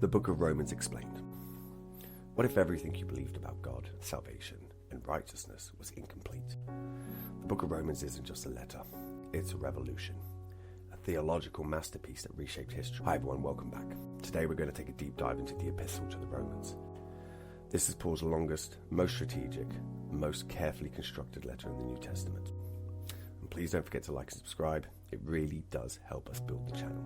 The Book of Romans Explained. What if everything you believed about God, salvation, and righteousness was incomplete? The Book of Romans isn't just a letter, it's a revolution. A theological masterpiece that reshaped history. Hi everyone, welcome back. Today we're going to take a deep dive into the Epistle to the Romans. This is Paul's longest, most strategic, most carefully constructed letter in the New Testament. And please don't forget to like and subscribe, it really does help us build the channel.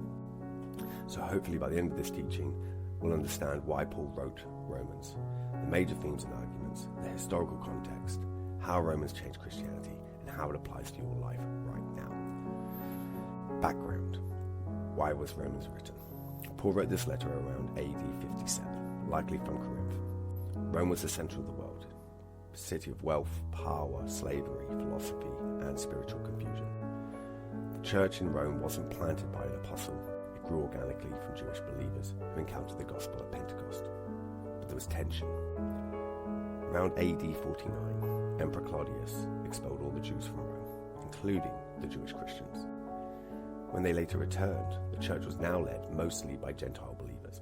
So hopefully by the end of this teaching, we'll understand why Paul wrote Romans, the major themes and arguments, the historical context, how Romans changed Christianity, and how it applies to your life right now. Background. Why was Romans written? Paul wrote this letter around AD 57, likely from Corinth. Rome was the center of the world, a city of wealth, power, slavery, philosophy, and spiritual confusion. The church in Rome wasn't planted by an apostle. It grew organically from Jewish believers who encountered the gospel at Pentecost. But there was tension. Around AD 49, Emperor Claudius expelled all the Jews from Rome, including the Jewish Christians. When they later returned, the church was now led mostly by Gentile believers.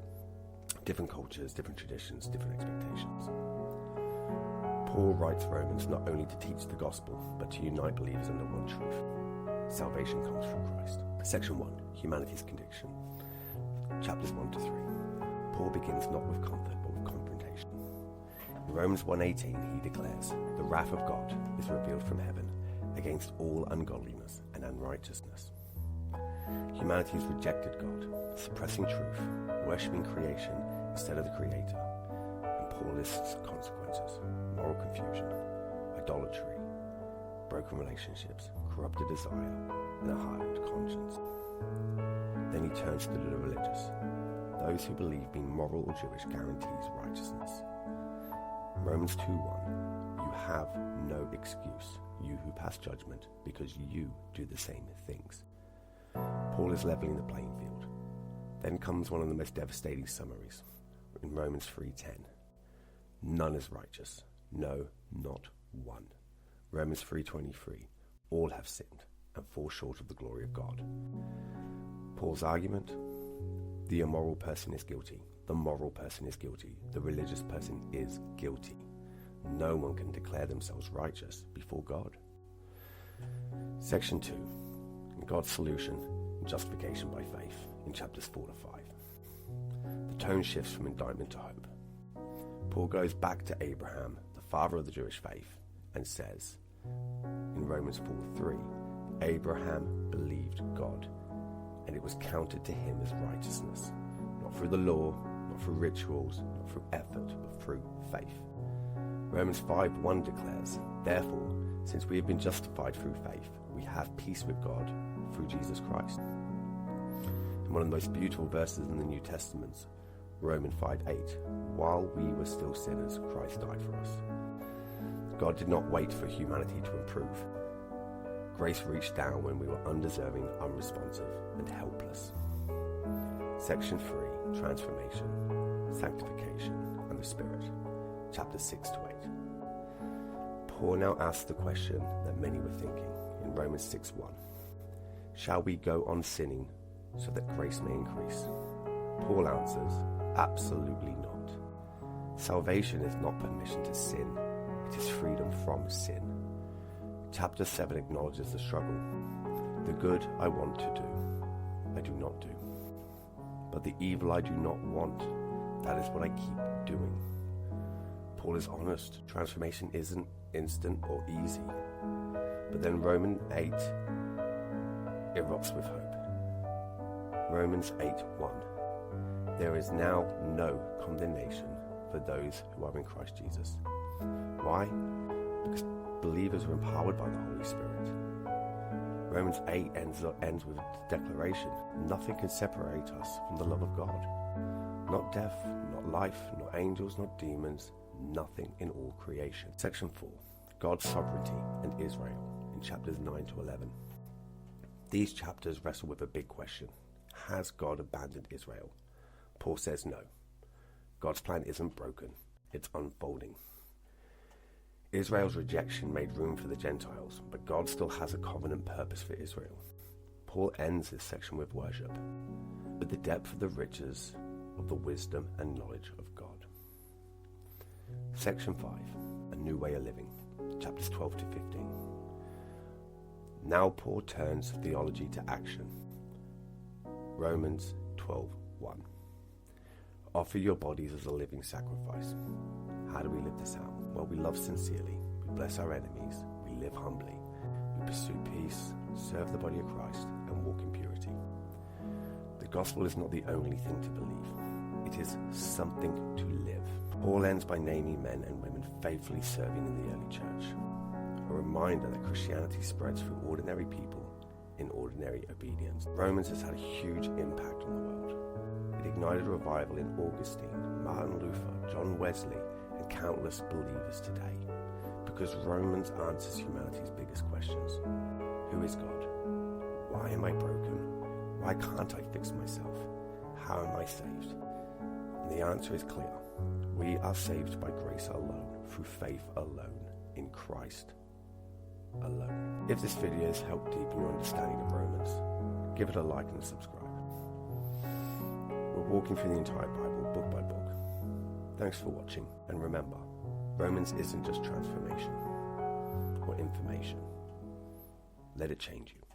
Different cultures, different traditions, different expectations. Paul writes Romans not only to teach the gospel, but to unite believers under one truth. Salvation comes from Christ. Section 1, Humanity's Condition. Chapters 1 to 3. Paul begins not with comfort, but with confrontation. In Romans 1:18, he declares, "The wrath of God is revealed from heaven against all ungodliness and unrighteousness." Humanity has rejected God, suppressing truth, worshipping creation instead of the Creator, and Paul lists consequences: moral confusion, idolatry, broken relationships, corrupted desire, and a hardened conscience. Then he turns to the religious, those who believe being moral or Jewish guarantees righteousness. Romans 2:1, "You have no excuse, you who pass judgment, because you do the same things." Paul is leveling the playing field. Then comes one of the most devastating summaries in Romans 3:10. "None is righteous, no, not one." Romans 3:23, "All have sinned and fall short of the glory of God." Paul's argument: the immoral person is guilty, the moral person is guilty, the religious person is guilty. No one can declare themselves righteous before God. Section 2, God's solution, Justification by faith, in chapters 4 to 5. The tone shifts from indictment to hope. Paul goes back to Abraham, the father of the Jewish faith, and says, in Romans 4:3, "Abraham believed God, and it was counted to him as righteousness, not through the law, not through rituals, not through effort, but through faith." Romans 5:1 declares, "Therefore, since we have been justified through faith, we have peace with God through Jesus Christ." And one of the most beautiful verses in the New Testament, Romans 5:8, "While we were still sinners, Christ died for us." God did not wait for humanity to improve. Grace reached down when we were undeserving, unresponsive, and helpless. Section 3, Transformation, Sanctification, and the Spirit, chapters 6 to 8. Paul now asks the question that many were thinking in Romans 6:1. "Shall we go on sinning so that grace may increase?" Paul answers, absolutely not. Salvation is not permission to sin, it is freedom from sin. Chapter 7 acknowledges the struggle. "The good I want to do, I do not do. But the evil I do not want, that is what I keep doing." Paul is honest. Transformation isn't instant or easy. But then Romans 8 erupts with hope. Romans 8:1, "There is now no condemnation for those who are in Christ Jesus." Why? Because believers are empowered by the Holy Spirit. Romans 8 ends with a declaration: "Nothing can separate us from the love of God. Not death, not life, not angels, not demons, nothing in all creation." Section 4, God's sovereignty and Israel, in chapters 9 to 11. These chapters wrestle with a big question. Has God abandoned Israel? Paul says no. God's plan isn't broken, it's unfolding. Israel's rejection made room for the Gentiles, but God still has a covenant purpose for Israel. Paul ends this section with worship. But the depth of the riches of the wisdom and knowledge of God. Section 5, A New Way of Living, chapters 12 to 15. Now Paul turns theology to action. Romans 12:1. Offer your bodies as a living sacrifice. How do we live this out? Well, we love sincerely, we bless our enemies, we live humbly, we pursue peace, serve the body of Christ, and walk in purity. The gospel is not the only thing to believe. It is something to live. Paul ends by naming men and women faithfully serving in the early church. A reminder that Christianity spreads through ordinary people in ordinary obedience. Romans has had a huge impact on the world. It ignited a revival in Augustine, Martin Luther, John Wesley, and countless believers today. Because Romans answers humanity's biggest questions. Who is God? Why am I broken? Why can't I fix myself? How am I saved? And the answer is clear. We are saved by grace alone, through faith alone, in Christ alone. If this video has helped deepen your understanding of Romans, give it a like and a subscribe. We're walking through the entire Bible, book by book. Thanks for watching, and remember, Romans isn't just transformation or information. Let it change you.